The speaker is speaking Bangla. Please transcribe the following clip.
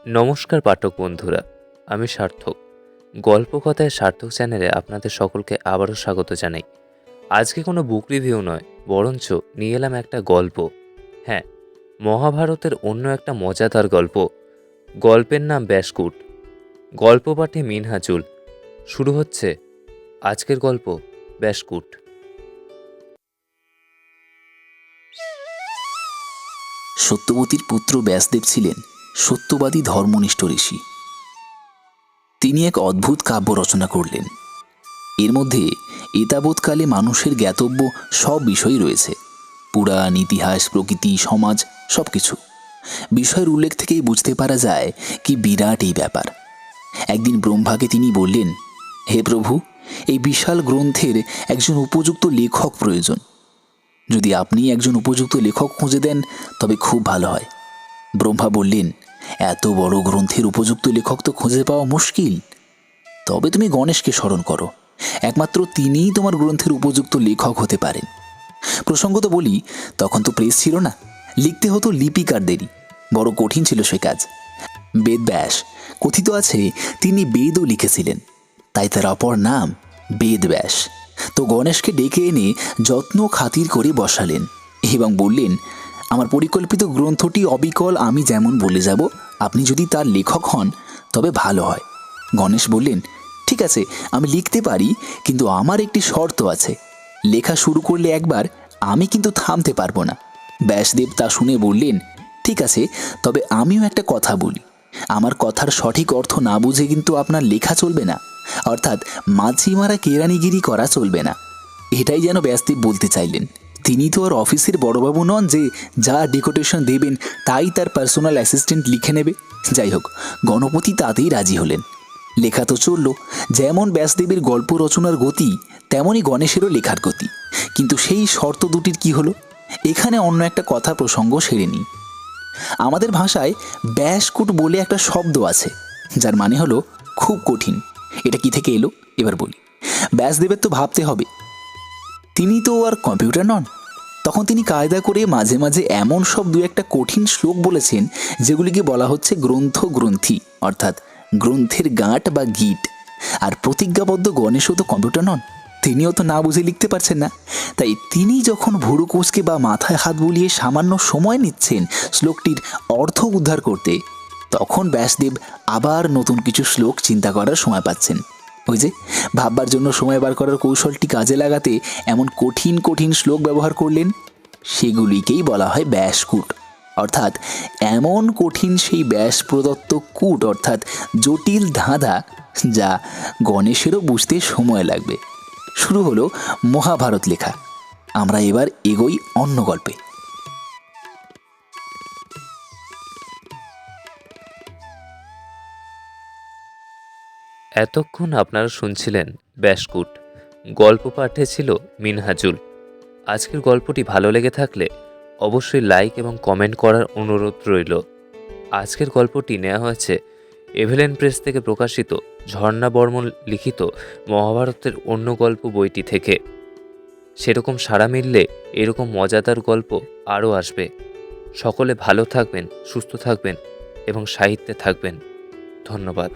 নমস্কার পাঠক বন্ধুরা, আমি সার্থক। গল্পকথায় সার্থক চ্যানেলে আপনাদের সকলকে আবারও স্বাগত জানাই। আজকে কোনো বুক রিভিউ নয়, বরঞ্চ নিয়ে এলাম একটা গল্প। হ্যাঁ, মহাভারতের অন্য একটা মজাদার গল্প। গল্পের নাম ব্যাসকুট। গল্প পাঠে মিনহাজুল। শুরু হচ্ছে আজকের গল্প ব্যাসকুট। সত্যবতীর পুত্র ব্যাসদেব ছিলেন সত্যবাদী ধর্মনিষ্ঠ ঋষি। তিনি এক অদ্ভুত কাব্য রচনা করলেন। এর মধ্যে এতাবৎকালে মানুষের জ্ঞাতব্য সব বিষয়ই রয়েছে। পুরাণ, ইতিহাস, প্রকৃতি, সমাজ, সবকিছু বিষয়ের উল্লেখ থেকেই বুঝতে পারা যায় কি বিরাট এই ব্যাপার। একদিন ব্রহ্মাকে তিনি বললেন, হে প্রভু, এই বিশাল গ্রন্থের একজন উপযুক্ত লেখক প্রয়োজন। যদি আপনি একজন উপযুক্ত লেখক খুঁজে দেন তবে খুব ভালো হয়। ব্রহ্মা বললেন, এত বড় গ্রন্থের উপযুক্ত লেখক তো খুঁজে পাওয়া মুশকিল। তবে তুমি গণেশকে স্মরণ করো, একমাত্র তিনিই তোমার গ্রন্থের উপযুক্ত লেখক হতে পারেন। প্রসঙ্গত বলি, তখন তো প্রেস ছিল না, লিখতে হতো লিপিকারদেরই। বড় কঠিন ছিল সে কাজ। বেদব্যাস, কথিত আছে তিনি বেদও লিখেছিলেন, তাই তার অপর নাম বেদব্যাস। তো গণেশকে ডেকে এনে যত্ন খাতির করে বসালেন এবং বললেন, আমার পরিকল্পিত গ্রন্থটি অবিকল আমি যেমন বলে যাব, আপনি যদি তার লেখক হন তবে ভালো হয়। গণেশ বললেন, ঠিক আছে, আমি লিখতে পারি, কিন্তু আমার একটি শর্ত আছে। লেখা শুরু করলে একবার, আমি কিন্তু থামতে পারবো না। ব্যাসদেব তা শুনে বললেন, ঠিক আছে, তবে আমিও একটা কথা বলি। আমার কথার সঠিক অর্থ না বুঝে কিন্তু আপনার লেখা চলবে না, অর্থাৎ মাঝি মারা কেরানিগিরি করা চলবে না। এটাই যেন ব্যাসদেব বলতে চাইলেন। তিনি তো আর অফিসের বড়বাবু নন যে যা ডিকোটেশন দেবেন তাই তার পার্সোনাল অ্যাসিস্ট্যান্ট লিখে নেবে। যাই হোক, গণপতি তাতেই রাজি হলেন। লেখা তো চলল। যেমন ব্যাসদেবের গল্প রচনার গতি, তেমনই গণেশেরও লেখার গতি। কিন্তু সেই শর্ত দুটির কি হলো? এখানে অন্য একটা কথা প্রসঙ্গ সেরে নিই। আমাদের ভাষায় ব্যাসকুট বলে একটা শব্দ আছে, যার মানে হলো খুব কঠিন। এটা কি থেকে এলো এবার বলি। ব্যাসদেবের তো ভাবতে হবে, তিনি তো আর কম্পিউটার নন। তখন তিনি কায়দা করে মাঝে মাঝে এমন সব দু একটা কঠিন শ্লোক বলেছেন যেগুলিকে বলা হচ্ছে গ্রন্থ গ্রন্থি, অর্থাৎ গ্রন্থের গাঁট বা গিট। আর প্রতিজ্ঞাবদ্ধ গণেশও তো কম্পিউটার নন, তিনিও তো না বুঝে লিখতে পারছেন না। তাই তিনি যখন ভুরু কোঁচকে বা মাথায় হাত বুলিয়ে সামান্য সময় নিচ্ছেন শ্লোকটির অর্থ উদ্ধার করতে, তখন ব্যাসদেব আবার নতুন কিছু শ্লোক চিন্তা করার সময় পাচ্ছেন। ওই যে ভাববার জন্য সময় বার করার কৌশলটি কাজে লাগাতে এমন কঠিন কঠিন শ্লোক ব্যবহার করলেন। সেগুলিকেই বলা হয় ব্যাসকুট, অর্থাৎ এমন কঠিন সেই ব্যাস প্রদত্ত কূট, অর্থাৎ জটিল ধাঁধা, যা গণেশেরও বুঝতে সময় লাগবে। শুরু হলো মহাভারত লেখা। আমরা এবার এগোই অন্য গল্পে। এতক্ষণ আপনারা শুনছিলেন ব্যাসকুট। গল্প পাঠে ছিল মিনহাজুল। আজকের গল্পটি ভালো লেগে থাকলে অবশ্যই লাইক এবং কমেন্ট করার অনুরোধ রইল। আজকের গল্পটি নেওয়া হয়েছে এভেলেন প্রেস থেকে প্রকাশিত ঝর্ণা বর্মন লিখিত মহাভারতের অন্য গল্প বইটি থেকে। সেরকম সাড়া মিললে এরকম মজাদার গল্প আরও আসবে। সকলে ভালো থাকবেন, সুস্থ থাকবেন এবং সাহিত্যে থাকবেন। ধন্যবাদ।